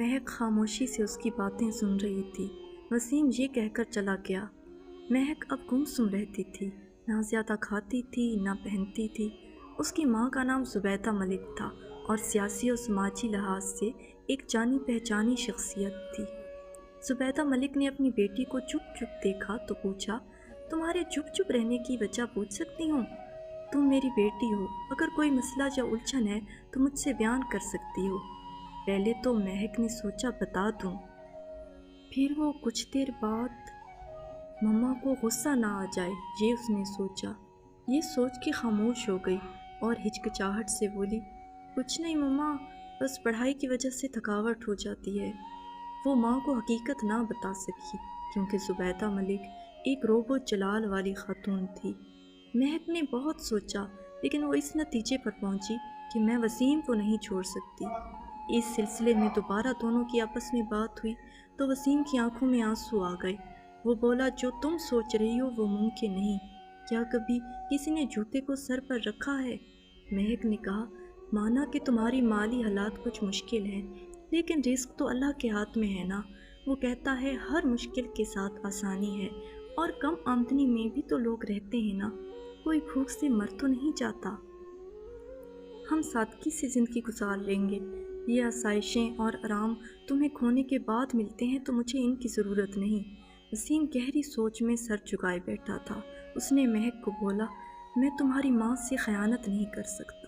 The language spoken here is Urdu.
مہک خاموشی سے اس کی باتیں سن رہی تھی۔ وسیم یہ کہہ کر چلا گیا۔ مہک اب گمسم رہتی تھی، نہ زیادہ کھاتی تھی نہ پہنتی تھی۔ اس کی ماں کا نام زبیدہ ملک تھا اور سیاسی و سماجی لحاظ سے ایک جانی پہچانی شخصیت تھی۔ زبیدہ ملک نے اپنی بیٹی کو چپ چپ دیکھا تو پوچھا، تمہارے چپ چپ رہنے کی وجہ پوچھ سکتی ہوں؟ تم میری بیٹی ہو، اگر کوئی مسئلہ یا الجھن ہے تو مجھ سے بیان کر سکتی ہو۔ پہلے تو مہک نے سوچا بتا دوں، پھر وہ کچھ دیر بعد مما کو غصہ نہ آ جائے یہ اس نے سوچا۔ یہ سوچ کے خاموش ہو گئی اور ہچکچاہٹ سے بولی، کچھ نہیں مما، بس پڑھائی کی وجہ سے تھکاوٹ ہو جاتی ہے۔ وہ ماں کو حقیقت نہ بتا سکی کیونکہ زبیدہ ملک ایک روب و جلال والی خاتون تھی۔ مہک نے بہت سوچا لیکن وہ اس نتیجے پر پہنچی کہ میں وسیم کو نہیں چھوڑ سکتی۔ اس سلسلے میں دوبارہ دونوں کی آپس میں بات ہوئی تو وسیم کی آنکھوں میں آنسو آ گئے۔ وہ بولا، جو تم سوچ رہی ہو وہ ممکن نہیں۔ کیا کبھی کسی نے جوتے کو سر پر رکھا ہے؟ مہک نے کہا، مانا کہ تمہاری مالی حالات کچھ مشکل ہیں لیکن رزق تو اللہ کے ہاتھ میں ہے نا۔ وہ کہتا ہے ہر مشکل کے ساتھ آسانی ہے، اور کم آمدنی میں بھی تو لوگ رہتے ہیں نا، کوئی بھوک سے مر تو نہیں جاتا۔ ہم سادگی سے زندگی گزار لیں گے۔ یہ آسائشیں اور آرام تمہیں کھونے کے بعد ملتے ہیں تو مجھے ان کی ضرورت نہیں۔ وسیم گہری سوچ میں سر جھکائے بیٹھا تھا۔ اس نے مہک کو بولا، میں تمہاری ماں سے خیانت نہیں کر سکتا۔